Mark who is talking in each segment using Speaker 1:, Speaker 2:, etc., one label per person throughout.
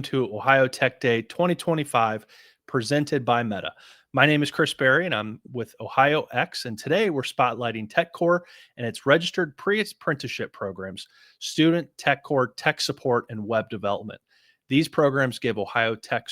Speaker 1: to Ohio Tech Day 2025, presented by Meta. My name is Chris Berry, and I'm with OhioX, and today we're spotlighting TechCore and its registered pre-apprenticeship programs, Student TechCore, Tech Support, and Web Development. These programs give Ohio Tech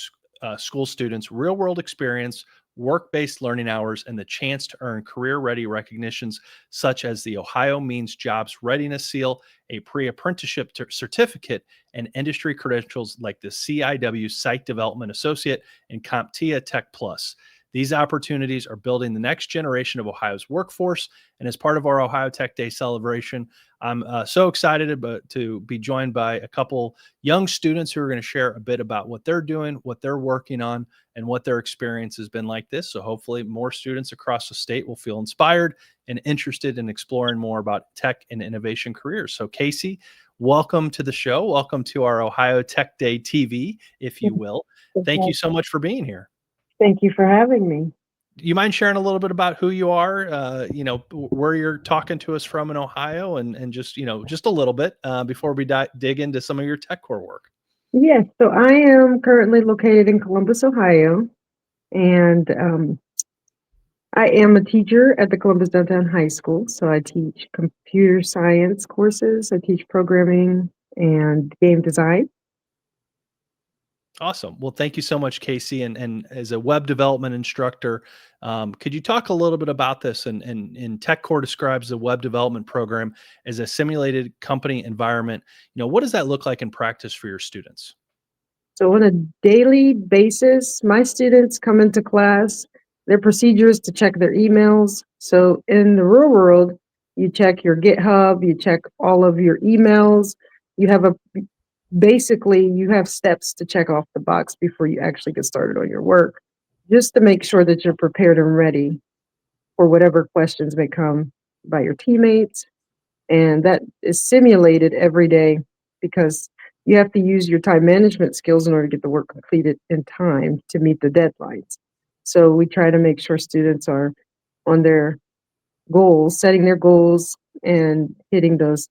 Speaker 1: school students real-world experience, work-based learning hours, and the chance to earn career-ready recognitions such as the OhioMeansJobs-Readiness Seal, a pre-apprenticeship certificate, and industry credentials like the CIW Site Development Associate and CompTIA Tech Plus. These opportunities are building the next generation of Ohio's workforce. And as part of our Ohio Tech Day celebration, I'm so excited to be joined by a couple young students who are going to share a bit about what they're doing, what they're working on, and what their experience has been like this. So hopefully more students across the state will feel inspired and interested in exploring more about tech and innovation careers. So Casey, welcome to the show. Welcome to our Ohio Tech Day TV, if you will. Thank you so much for being here.
Speaker 2: Thank you for having me.
Speaker 1: You mind sharing a little bit about who you are, where you're talking to us from in Ohio, and just a little bit before we dig into some of your TechCore work?
Speaker 2: Yes, so I am currently located in Columbus, Ohio, and I am a teacher at the Columbus Downtown High School. So I teach computer science courses, I teach programming and game design.
Speaker 1: Awesome. Well, thank you so much, Casey. And as a web development instructor, could you talk a little bit about this? And TechCore describes the web development program as a simulated company environment. What does that look like in practice for your students?
Speaker 2: So on a daily basis, my students come into class. Their procedure is to check their emails. So in the real world, you check your GitHub, you check all of your emails. Basically, you have steps to check off the box before you actually get started on your work, just to make sure that you're prepared and ready for whatever questions may come by your teammates. And that is simulated every day because you have to use your time management skills in order to get the work completed in time to meet the deadlines. So we try to make sure students are on their goals, setting their goals and hitting those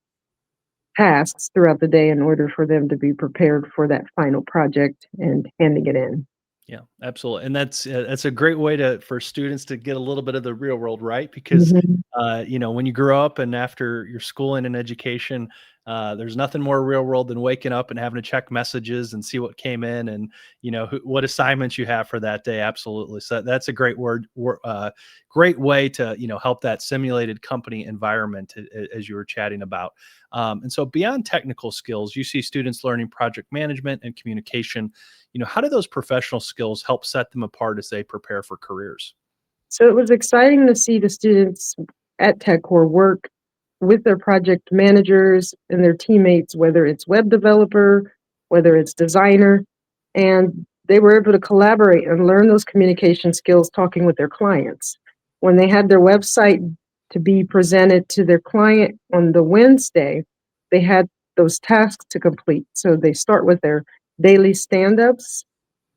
Speaker 2: tasks throughout the day in order for them to be prepared for that final project and handing it in.
Speaker 1: Yeah, absolutely. And that's a great way for students to get a little bit of the real world, right? Because when you grow up and after your schooling and education, there's nothing more real world than waking up and having to check messages and see what came in and what assignments you have for that day. Absolutely. So that's a great great way to help that simulated company environment as you were chatting about. And so beyond technical skills, you see students learning project management and communication. How do those professional skills help set them apart as they prepare for careers?
Speaker 2: So it was exciting to see the students at TechCore work with their project managers and their teammates, whether it's web developer, whether it's designer, and they were able to collaborate and learn those communication skills talking with their clients. When they had their website to be presented to their client on the Wednesday, they had those tasks to complete. So they start with their daily stand-ups,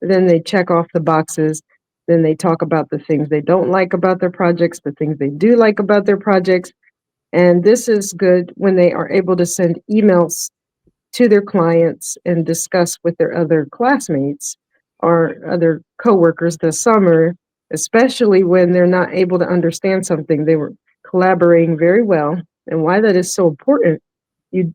Speaker 2: then they check off the boxes, then they talk about the things they don't like about their projects, the things they do like about their projects. And this is good when they are able to send emails to their clients and discuss with their other classmates or other coworkers this summer, especially when they're not able to understand something. They were collaborating very well. And why that is so important,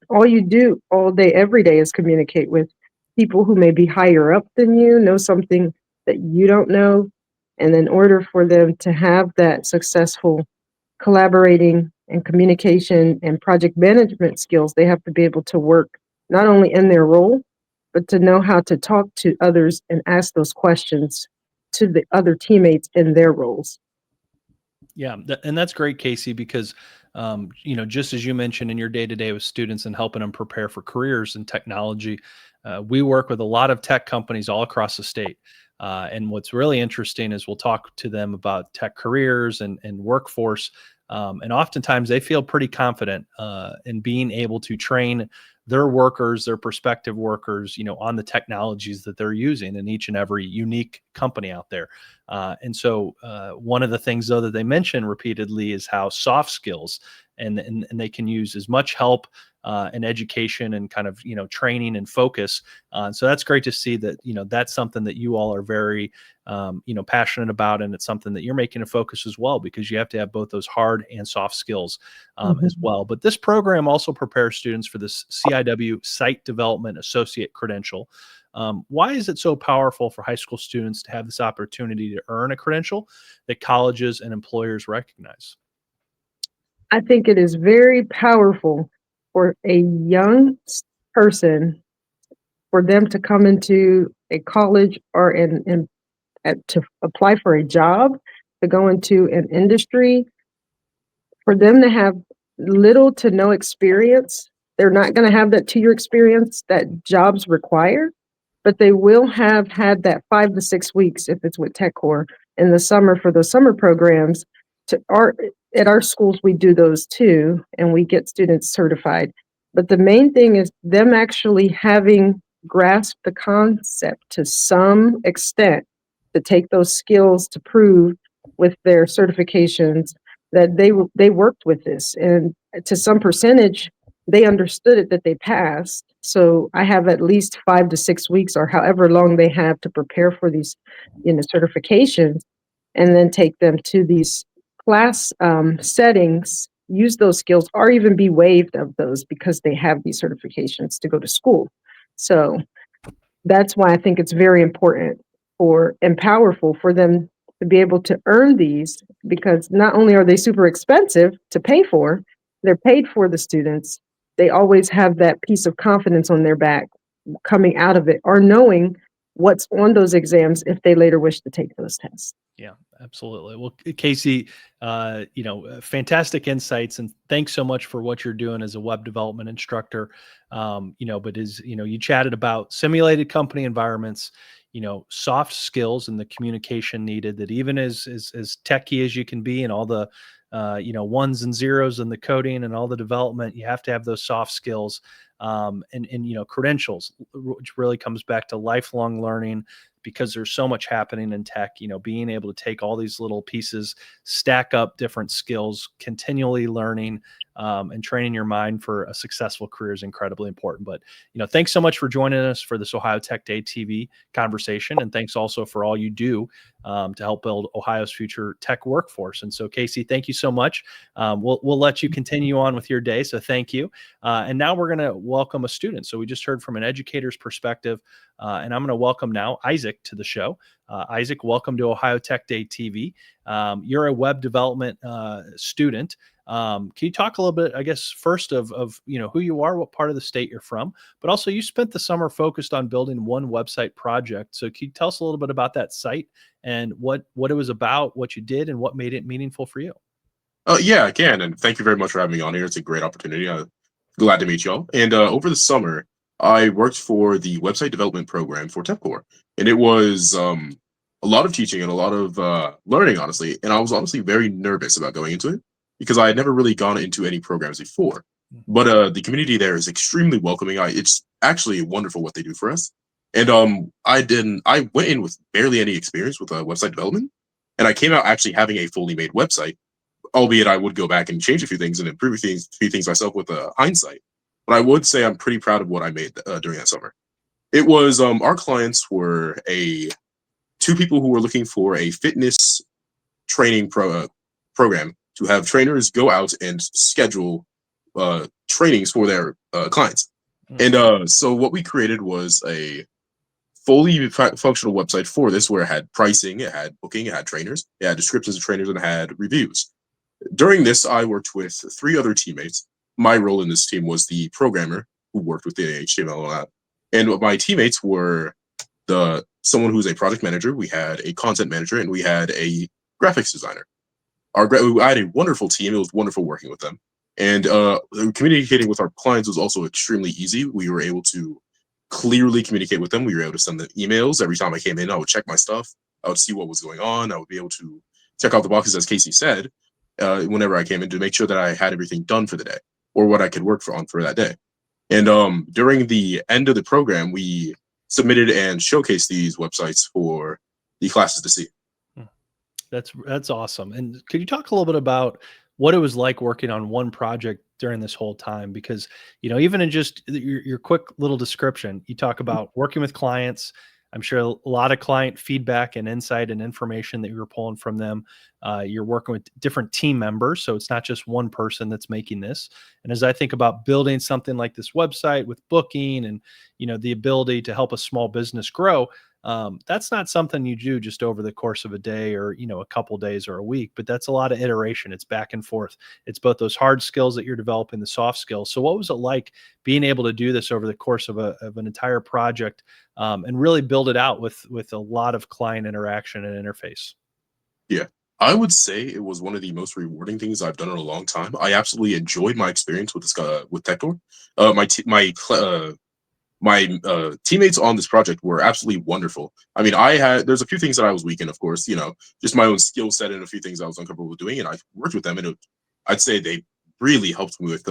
Speaker 2: all you do all day, every day is communicate with people who may be higher up than you, know something that you don't know. And in order for them to have that successful collaborating and communication and project management skills, they have to be able to work not only in their role, but to know how to talk to others and ask those questions to the other teammates in their roles.
Speaker 1: Yeah, and that's great, Casey, because just as you mentioned in your day-to-day with students and helping them prepare for careers in technology, we work with a lot of tech companies all across the state. And what's really interesting is we'll talk to them about tech careers and workforce. And oftentimes they feel pretty confident in being able to train their workers, their prospective workers, on the technologies that they're using in each and every unique company out there. And so one of the things, though, that they mention repeatedly is how soft skills and they can use as much help and education and kind of, training and focus. So that's great to see that, that's something that you all are very, passionate about. And it's something that you're making a focus as well, because you have to have both those hard and soft skills as
Speaker 2: Mhm.
Speaker 1: well. But this program also prepares students for this CIW Site Development Associate credential. Why is it so powerful for high school students to have this opportunity to earn a credential that colleges and employers recognize?
Speaker 2: I think it is very powerful for a young person for them to come into a college or to apply for a job, to go into an industry, for them to have little to no experience. They're not going to have that 2 year experience that jobs require, but they will have had that 5 to 6 weeks if it's with TechCore in the summer for those summer programs. To our At our schools, we do those too, and we get students certified. But the main thing is them actually having grasped the concept to some extent, to take those skills to prove with their certifications that they worked with this, and to some percentage they understood it, that they passed. So I have at least 5 to 6 weeks or however long they have to prepare for these, certifications, and then take them to these class settings, use those skills, or even be waived of those because they have these certifications to go to school. So that's why I think it's very important for and powerful for them to be able to earn these, because not only are they super expensive to pay for, they're paid for the students. They always have that piece of confidence on their back coming out of it, or knowing what's on those exams if they later wish to take those tests.
Speaker 1: Yeah, absolutely. Well, Casey, fantastic insights, and thanks so much for what you're doing as a web development instructor. But you chatted about simulated company environments, soft skills and the communication needed. That even as techy as you can be, and all the ones and zeros and the coding and all the development, you have to have those soft skills, and credentials, which really comes back to lifelong learning, because there's so much happening in tech. Being able to take all these little pieces, stack up different skills, continually learning, and training your mind for a successful career is incredibly important. But thanks so much for joining us for this Ohio Tech Day TV conversation, and thanks also for all you do to help build Ohio's future tech workforce. And so, Casey, thank you so much. We'll let you continue on with your day. So thank you. And now we're going to welcome a student. So we just heard from an educator's perspective, and I'm going to welcome now Isaac to the show. Isaac, welcome to Ohio Tech Day TV. You're a web development student. Can you talk a little bit, I guess, first of who you are, what part of the state you're from, but also you spent the summer focused on building one website project. So can you tell us a little bit about that site and what it was about, what you did, and what made it meaningful for you?
Speaker 3: Yeah, I can, and thank you very much for having me on here. It's a great opportunity. I'm glad to meet y'all. And over the summer, I worked for the website development program for TechCore, and it was a lot of teaching and a lot of learning, honestly. And I was honestly very nervous about going into it because I had never really gone into any programs before. But the community there is extremely welcoming. It's actually wonderful what they do for us. And I went in with barely any experience with website development, and I came out actually having a fully made website, albeit I would go back and change a few things and improve a few things myself with hindsight. But I would say I'm pretty proud of what I made during that summer. It was our clients were two people who were looking for a fitness training program to have trainers go out and schedule trainings for their clients. And so what we created was a fully functional website for this, where it had pricing, it had booking, it had trainers, it had descriptions of trainers, and it had reviews. During this, I worked with three other teammates. My role in this team was the programmer who worked with the HTML and all that. And my teammates were someone who's a project manager, we had a content manager, and we had a graphics designer. I had a wonderful team. It was wonderful working with them. And communicating with our clients was also extremely easy. We were able to clearly communicate with them. We were able to send them emails. Every time I came in, I would check my stuff. I would see what was going on. I would be able to check out the boxes, as Casey said, whenever I came in, to make sure that I had everything done for the day or what I could work for that day. And during the end of the program, we submitted and showcased these websites for the classes to see.
Speaker 1: That's awesome. And could you talk a little bit about what it was like working on one project during this whole time, because, even in just your quick little description, you talk about working with clients. I'm sure a lot of client feedback and insight and information that you were pulling from them. You're working with different team members, so it's not just one person that's making this. And as I think about building something like this website with booking and, the ability to help a small business grow, that's not something you do just over the course of a day or, a couple days or a week, but that's a lot of iteration. It's back and forth. It's both those hard skills that you're developing, the soft skills. So what was it like being able to do this over the course of an entire project, and really build it out with a lot of client interaction and interface?
Speaker 3: Yeah. I would say it was one of the most rewarding things I've done in a long time. I absolutely enjoyed my experience with this with TechTour. My teammates on this project were absolutely wonderful. I mean, there's a few things that I was weak in, of course, just my own skill set and a few things I was uncomfortable with doing, and I worked with them, and I'd say they really helped me with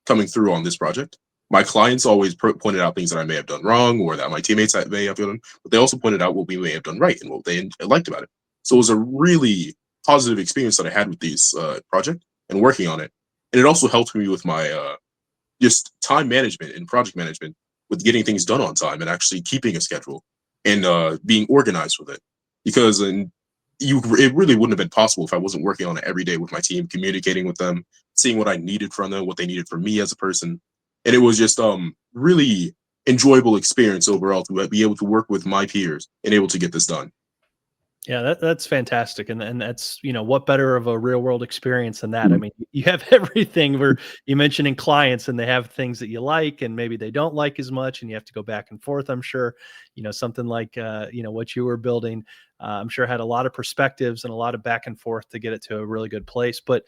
Speaker 3: coming through on this project. My clients always pointed out things that I may have done wrong or that my teammates may have done, but they also pointed out what we may have done right and what they liked about it. So it was a really positive experience that I had with these project and working on it, and it also helped me with my just time management and project management, with getting things done on time and actually keeping a schedule and being organized with it. Because it really wouldn't have been possible if I wasn't working on it every day with my team, communicating with them, seeing what I needed from them, what they needed from me as a person. And it was just really enjoyable experience overall to be able to work with my peers and able to get this done.
Speaker 1: Yeah, that's fantastic. And that's, what better of a real world experience than that? I
Speaker 3: Mhm.
Speaker 1: mean, you have everything where you mentioning clients and they have things that you like and maybe they don't like as much, and you have to go back and forth. I'm sure, something like, what you were building, I'm sure had a lot of perspectives and a lot of back and forth to get it to a really good place. But,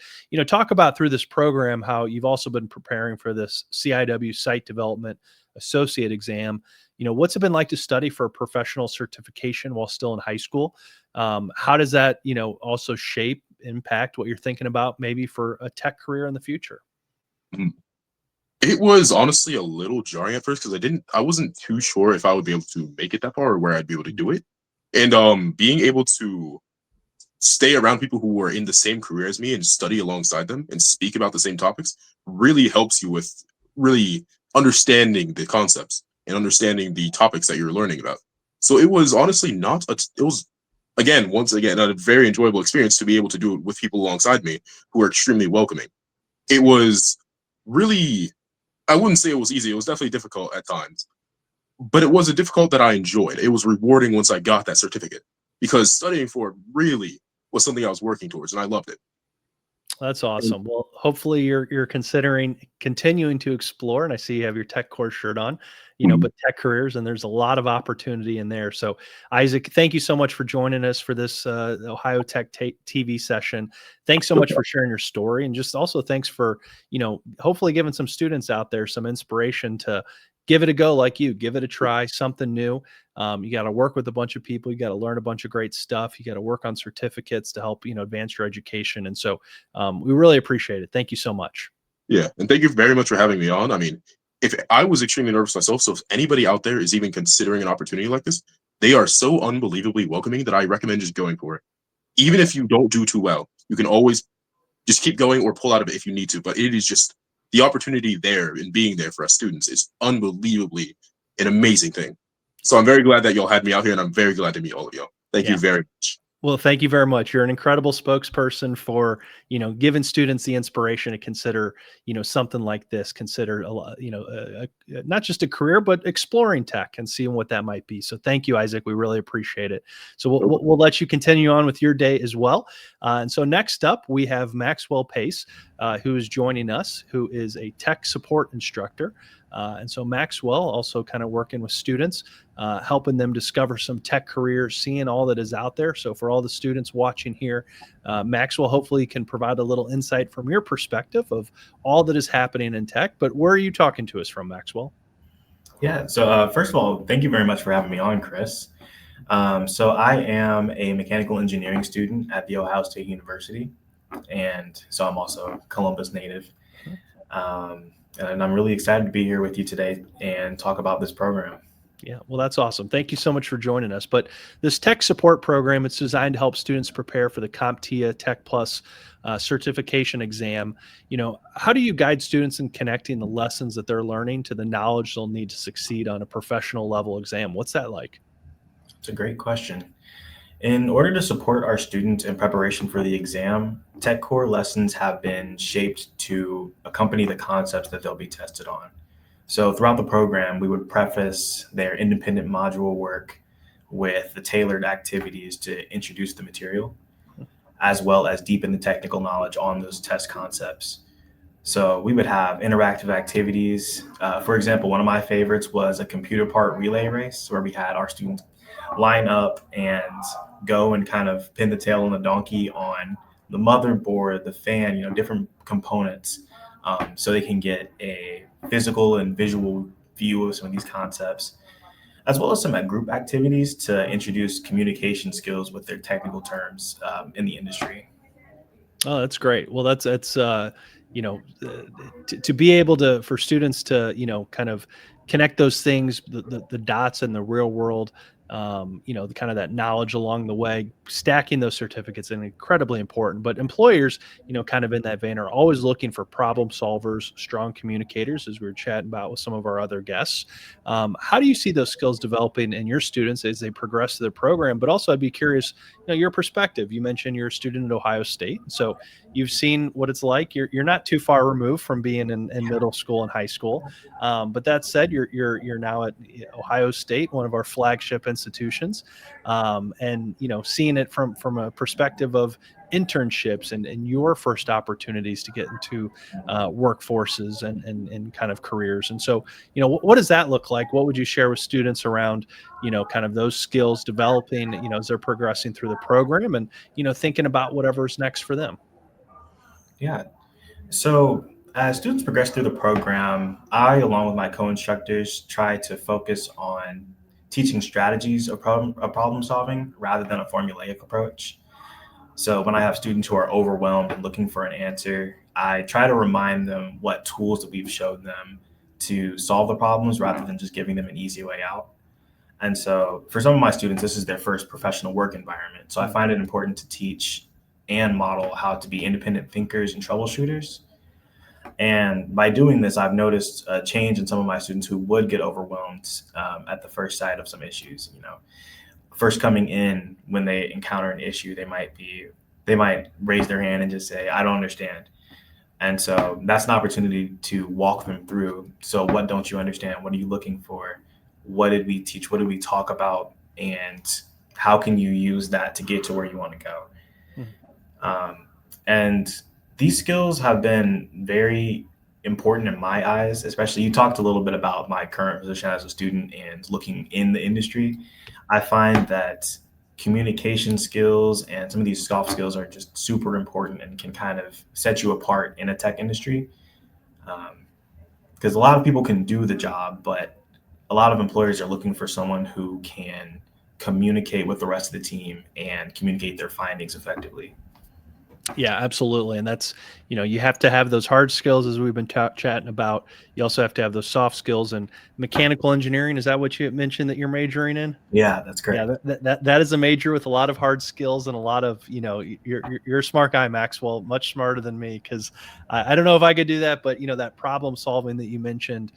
Speaker 1: talk about through this program, how you've also been preparing for this CIW site development associate exam. What's it been like to study for a professional certification while still in high school? How does that, also impact what you're thinking about maybe for a tech career in the future?
Speaker 3: Mhm. It was honestly a little jarring at first because I wasn't too sure if I would be able to make it that far or where I'd be able to do it. And being able to stay around people who are in the same career as me and study alongside them and speak about the same topics really helps you with really understanding the concepts and understanding the topics that you're learning about. So it was honestly not a, it was again, once again, a very enjoyable experience to be able to do it with people alongside me who are extremely welcoming. It was really, I wouldn't say it was easy. It was definitely difficult at times, but it was a difficult that I enjoyed. It was rewarding once I got that certificate because studying for it really was something I was working towards, and I loved it.
Speaker 1: That's
Speaker 3: And
Speaker 1: awesome. Well, hopefully you're considering continuing to explore, and I see you have your tech course shirt on,
Speaker 3: Mhm.
Speaker 1: but tech careers, and there's a lot of opportunity in there. So, Isaac, thank you so much for joining us for this Ohio Tech TV session. Thanks so much for sharing your story, and just also thanks for hopefully giving some students out there some inspiration to give it a go, like you, give it a try, something new. You got to work with a bunch of people. You got to learn a bunch of great stuff. You got to work on certificates to help advance your education, and so. We really appreciate it. Thank you so much.
Speaker 3: Yeah, and thank you very much for having me on. I mean, if I was extremely nervous myself, so if anybody out there is even considering an opportunity like this, they are so unbelievably welcoming that I recommend just going for it. Even
Speaker 1: Okay.
Speaker 3: if you don't do too well, you can always just keep going or pull out of it if you need to. But it is just the opportunity there and being there for us students is unbelievably an amazing thing. So I'm very glad that y'all had me out here, and I'm very glad to meet all of y'all. Thank
Speaker 1: Yeah.
Speaker 3: you very much.
Speaker 1: Well, thank you very much. You're an incredible spokesperson for, giving students the inspiration to consider, something like this, consider a lot, not just a career, but exploring tech and seeing what that might be. So thank you, Isaac. We really appreciate it. So we'll,
Speaker 3: No
Speaker 1: we'll
Speaker 3: problem.
Speaker 1: we'll let you continue on with your day as well. And so next up, we have Maxwell Pace, who is joining us, who is a tech support instructor. And so Maxwell also kind of working with students, helping them discover some tech careers, seeing all that is out there. So for all the students watching here, Maxwell hopefully can provide a little insight from your perspective of all that is happening in tech. But where are you talking to us from, Maxwell?
Speaker 4: Yeah, so first of all, thank you very much for having me on, Chris. So I am a mechanical engineering student at The Ohio State University, and so I'm also a Columbus native. And I'm really excited to be here with you today and talk about this program.
Speaker 1: Yeah, well, that's awesome. Thank you so much for joining us. But this tech support program, it's designed to help students prepare for the CompTIA Tech Plus certification exam. How do you guide students in connecting the lessons that they're learning to the knowledge they'll need to succeed on a professional level exam? What's that like?
Speaker 4: It's a great question. In order to support our students in preparation for the exam, tech core lessons have been shaped to accompany the concepts that they'll be tested on. So throughout the program, we would preface their independent module work with the tailored activities to introduce the material, as well as deepen the technical knowledge on those test concepts. So we would have interactive activities. For example, one of my favorites was a computer part relay race where we had our students line up and go and kind of pin the tail on the donkey on the motherboard, the fan, different components, so they can get a physical and visual view of some of these concepts, as well as some group activities to introduce communication skills with their technical terms in the industry.
Speaker 1: Oh, that's great. Well, that's you know, uh, to be able to for students to kind of connect those things, the dots in the real world, the kind of that knowledge along the way, stacking those certificates is incredibly important. But employers, kind of in that vein, are always looking for problem solvers, strong communicators, as we were chatting about with some of our other guests. How do you see those skills developing in your students as they progress through the program? But also, I'd be curious, your perspective. You mentioned you're a student at Ohio State, so you've seen what it's like. You're not too far removed from being in middle school and high school. But that said, you're now at Ohio State, one of our flagship institutions, and seeing it from a perspective of internships and your first opportunities to get into workforces and kind of careers. And so, what does that look like? What would you share with students around, kind of those skills developing, as they're progressing through the program and, thinking about whatever's next for them?
Speaker 4: Yeah. So as students progress through the program, I, along with my co-instructors, try to focus on teaching strategies of problem solving rather than a formulaic approach. So when I have students who are overwhelmed and looking for an answer, I try to remind them what tools that we've showed them to solve the problems rather than just giving them an easy way out. And so for some of my students, this is their first professional work environment. So I find it important to teach and model how to be independent thinkers and troubleshooters. And by doing this, I've noticed a change in some of my students who would get overwhelmed at the first sight of some issues. First coming in, when they encounter an issue, they might raise their hand and just say, "I don't understand." And so that's an opportunity to walk them through. So what don't you understand? What are you looking for? What did we teach? What did we talk about? And how can you use that to get to where you want to go?
Speaker 1: Mhm.
Speaker 4: And these skills have been very important in my eyes, especially you talked a little bit about my current position as a student and looking in the industry. I find that communication skills and some of these soft skills are just super important and can kind of set you apart in a tech industry. Because a lot of people can do the job, but a lot of employers are looking for someone who can communicate with the rest of the team and communicate their findings effectively.
Speaker 1: Yeah, absolutely. And that's, you have to have those hard skills as we've been chatting about. You also have to have those soft skills and mechanical engineering. Is that what you mentioned that you're majoring in?
Speaker 4: Yeah, that's great.
Speaker 1: Yeah, that is a major with a lot of hard skills and a lot of, you're a smart guy, Maxwell, much smarter than me, because I don't know if I could do that, but that problem solving that you mentioned,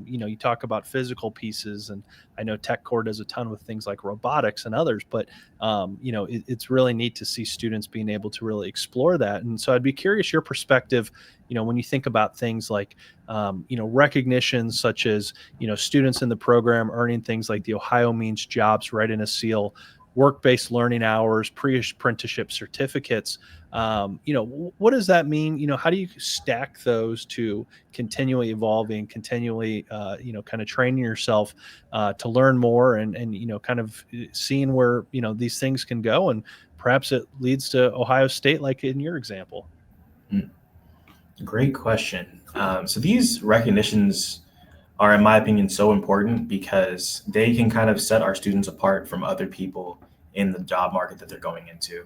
Speaker 1: you talk about physical pieces, and I know TechCore does a ton with things like robotics and others, but it's really neat to see students being able to really explore that. And so I'd be curious your perspective, when you think about things like, recognitions such as, students in the program earning things like the OhioMeansJobs-Readiness Seal, work-based learning hours, pre-apprenticeship certificates. What does that mean? How do you stack those to continually evolving, continually, kind of training yourself to learn more and kind of seeing where, these things can go. And perhaps it leads to Ohio State, like in your example.
Speaker 4: Mm, Great question. So these recognitions are, in my opinion, so important because they can kind of set our students apart from other people in the job market that they're going into.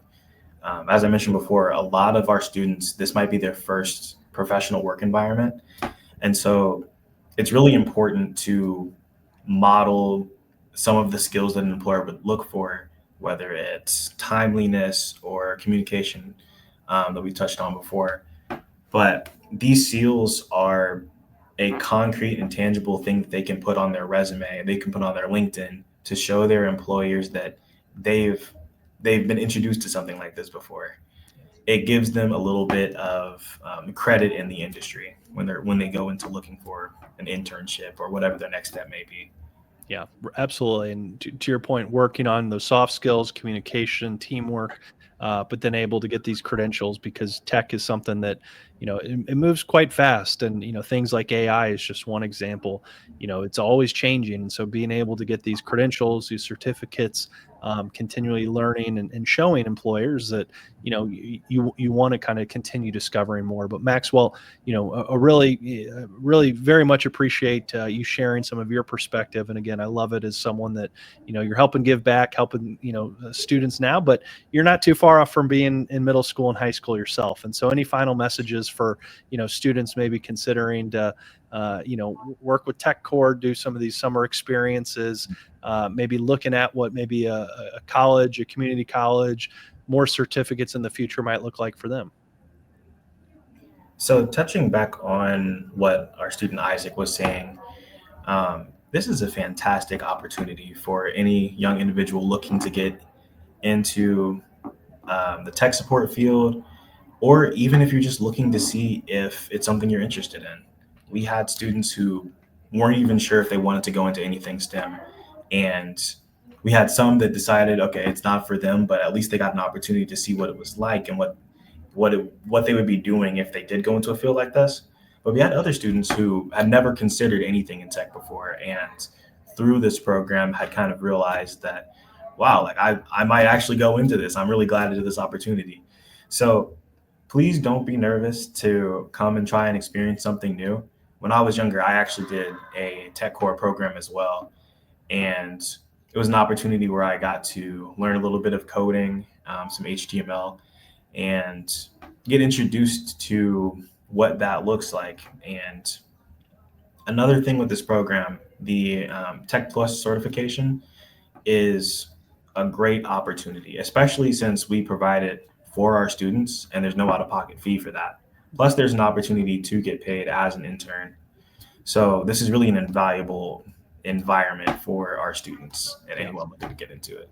Speaker 4: As I mentioned before, a lot of our students, this might be their first professional work environment. And so it's really important to model some of the skills that an employer would look for, whether it's timeliness or communication that we touched on before. But these seals are a concrete and tangible thing that they can put on their resume, they can put on their LinkedIn to show their employers that they've been introduced to something like this before. It gives them a little bit of credit in the industry when they go into looking for an internship or whatever their next step may be.
Speaker 1: Yeah, absolutely. And to your point, working on those soft skills, communication, teamwork, but then able to get these credentials, because tech is something that, it moves quite fast. And, things like AI is just one example. It's always changing. And so being able to get these credentials, these certificates, continually learning and showing employers that, you want to kind of continue discovering more. But Maxwell, a really very much appreciate you sharing some of your perspective. And again, I love it as someone that, you're helping give back, helping, students now, but you're not too far off from being in middle school and high school yourself. And so any final messages for, students maybe considering to, work with TechCore, do some of these summer experiences, maybe looking at what maybe a college, a community college, more certificates in the future might look like for them?
Speaker 4: So touching back on what our student Isaac was saying, this is a fantastic opportunity for any young individual looking to get into the tech support field, or even if you're just looking to see if it's something you're interested in. We had students who weren't even sure if they wanted to go into anything STEM. And we had some that decided, okay, it's not for them, but at least they got an opportunity to see what it was like and what they would be doing if they did go into a field like this. But we had other students who had never considered anything in tech before, and through this program had kind of realized that, wow, like I might actually go into this. I'm really glad to do this opportunity. So please don't be nervous to come and try and experience something new. When I was younger, I actually did a tech core program as well. And it was an opportunity where I got to learn a little bit of coding, some HTML, and get introduced to what that looks like. And another thing with this program, the Tech Plus certification is a great opportunity, especially since we provide it for our students and there's no out-of-pocket fee for that. Plus, there's an opportunity to get paid as an intern. So this is really an invaluable environment for our students and anyone looking to get into it.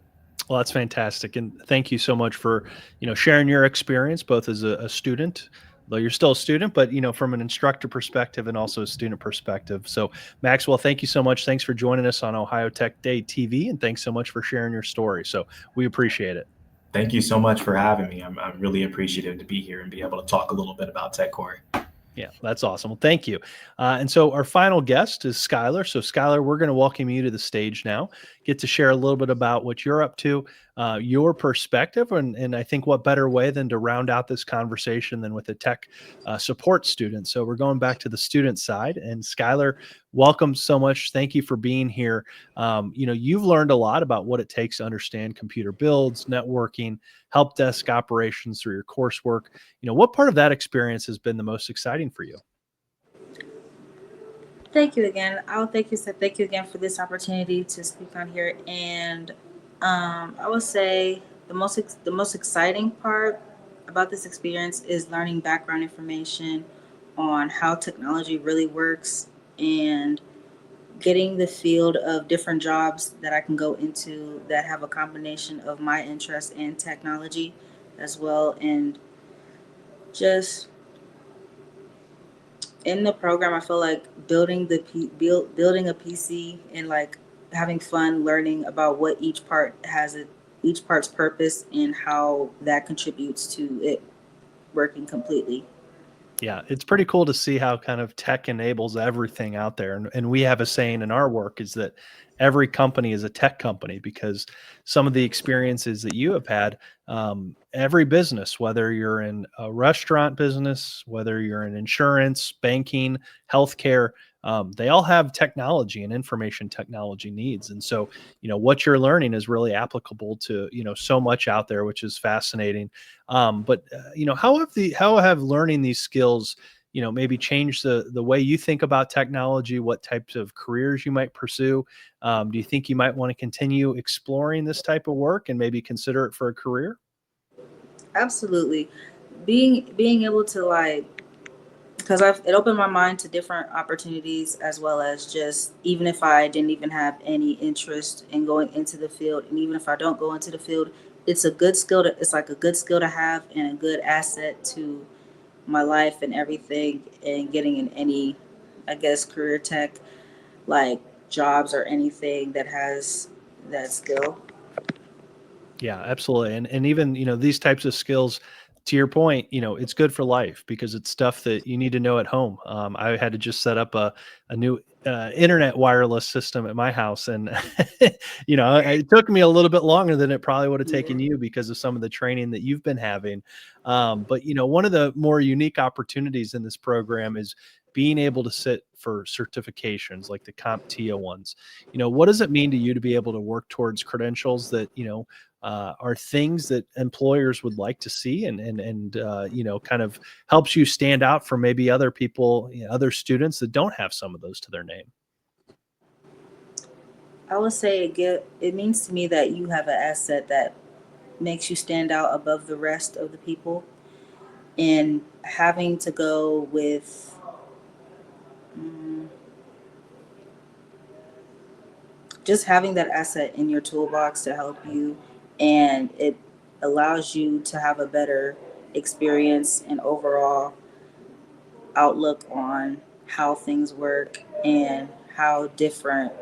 Speaker 1: Well, that's fantastic. And thank you so much for, sharing your experience, both as a student, though you're still a student, but, from an instructor perspective and also a student perspective. So Maxwell, thank you so much. Thanks for joining us on Ohio Tech Day TV. And thanks so much for sharing your story. So we appreciate it.
Speaker 4: Thank you so much for having me. I'm really appreciative to be here and be able to talk a little bit about TechCore.
Speaker 1: Yeah, that's awesome. Well, thank you. And so our final guest is Skylar. So Skylar, we're going to welcome you to the stage now, get to share a little bit about what you're up to, your perspective, and I think what better way than to round out this conversation than with a tech support student. So we're going back to the student side, and Skylar, welcome so much. Thank you for being here. You've learned a lot about what it takes to understand computer builds, networking, help desk operations through your coursework. What part of that experience has been the most exciting for you?
Speaker 5: Thank you again. Thank you again for this opportunity to speak on here. And I would say the most exciting part about this experience is learning background information on how technology really works and getting the field of different jobs that I can go into that have a combination of my interest in technology as well. And just in the program, I feel like building a PC and like having fun learning about what each part's purpose and how that contributes to it working completely.
Speaker 1: Yeah, it's pretty cool to see how kind of tech enables everything out there. And we have a saying in our work is that every company is a tech company, because some of the experiences that you have had, every business, whether you're in a restaurant business, whether you're in insurance, banking, healthcare, they all have technology and information technology needs. And so, what you're learning is really applicable to, so much out there, which is fascinating. But how have learning these skills, maybe change the way you think about technology, what types of careers you might pursue? Do you think you might want to continue exploring this type of work and maybe consider it for a career?
Speaker 5: Absolutely. Being able to because it opened my mind to different opportunities, as well as just, even if I didn't even have any interest in going into the field, and even if I don't go into the field, it's a good skill it's like a good skill to have and a good asset to my life and everything, and getting in any, I guess, career tech like jobs or anything that has that skill.
Speaker 1: Yeah, absolutely. And even, these types of skills, to your point, it's good for life because it's stuff that you need to know at home. I had to just set up a new internet wireless system at my house. And, it took me a little bit longer than it probably would have taken you because of some of the training that you've been having. But, one of the more unique opportunities in this program is being able to sit for certifications like the CompTIA ones. What does it mean to you to be able to work towards credentials that, are things that employers would like to see, and kind of helps you stand out from maybe other people, other students that don't have some of those to their name?
Speaker 5: I would say it means to me that you have an asset that makes you stand out above the rest of the people, and having to go with just having that asset in your toolbox to help you, and it allows you to have a better experience and overall outlook on how things work, and how different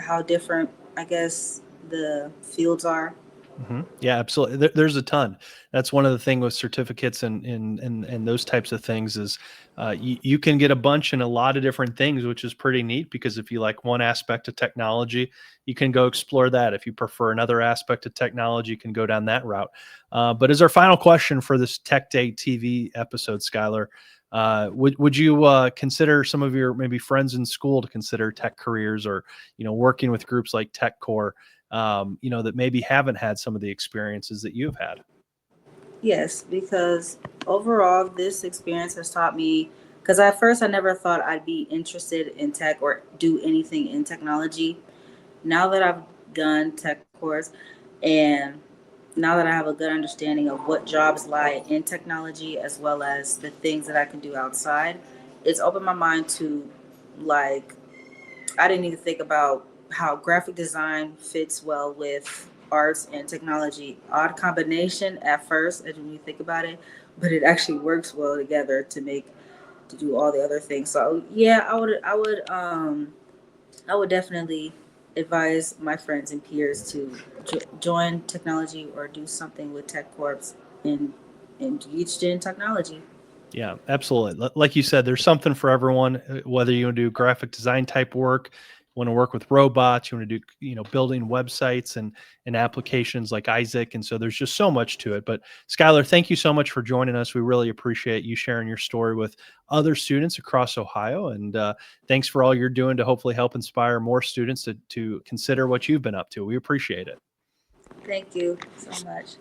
Speaker 5: I guess the fields are.
Speaker 1: Yeah, absolutely. There's a ton. That's one of the things with certificates and those types of things is you can get a bunch in a lot of different things, which is pretty neat because if you like one aspect of technology, you can go explore that. If you prefer another aspect of technology, you can go down that route. But as our final question for this Tech Day TV episode, Skylar, would you consider some of your maybe friends in school to consider tech careers, or working with groups like TechCore, that maybe haven't had some of the experiences that you've had?
Speaker 5: Yes, because overall this experience has taught me, because at first I never thought I'd be interested in tech or do anything in technology. Now that I've done tech course, and now that I have a good understanding of what jobs lie in technology as well as the things that I can do outside, it's opened my mind to, like, I didn't even think about how graphic design fits well with arts and technology. Odd combination at first, as when you think about it, but it actually works well together to do all the other things. So yeah, I would definitely advise my friends and peers to join technology or do something with Tech Corps in each gen technology.
Speaker 1: Yeah, absolutely. Like you said, there's something for everyone, whether you want to do graphic design type work, want to work with robots, you want to do, building websites and applications like Isaac. And so there's just so much to it. But Skylar, thank you so much for joining us. We really appreciate you sharing your story with other students across Ohio. And thanks for all you're doing to hopefully help inspire more students to consider what you've been up to. We appreciate it.
Speaker 5: Thank you so much.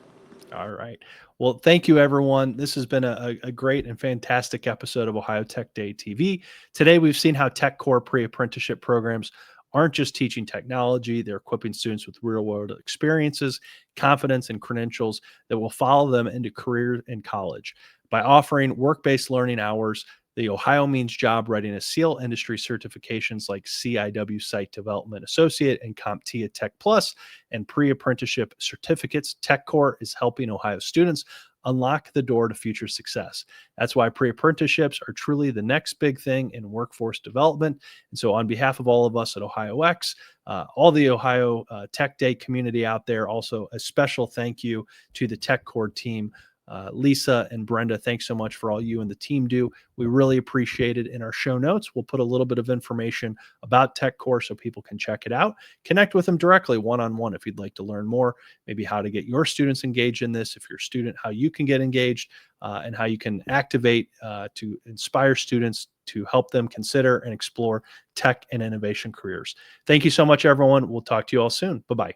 Speaker 1: All right. Well, thank you, everyone. This has been a great and fantastic episode of Ohio Tech Day TV. Today, we've seen how TechCore pre-apprenticeship programs aren't just teaching technology, they're equipping students with real-world experiences, confidence, and credentials that will follow them into career in college. By offering work-based learning hours, the OhioMeansJobs-Readiness Seal industry certifications like CIW Site Development Associate and CompTIA Tech Plus, and pre-apprenticeship certificates, TechCore is helping Ohio students unlock the door to future success. That's why pre-apprenticeships are truly the next big thing in workforce development. And so on behalf of all of us at OhioX, all the Ohio Tech Day community out there, also a special thank you to the TechCore team. Lisa and Brenda, thanks so much for all you and the team do. We really appreciate it. In our show notes, we'll put a little bit of information about TechCore so people can check it out. Connect with them directly one-on-one if you'd like to learn more, maybe how to get your students engaged in this. If you're a student, how you can get engaged, and how you can activate to inspire students to help them consider and explore tech and innovation careers. Thank you so much, everyone. We'll talk to you all soon. Bye-bye.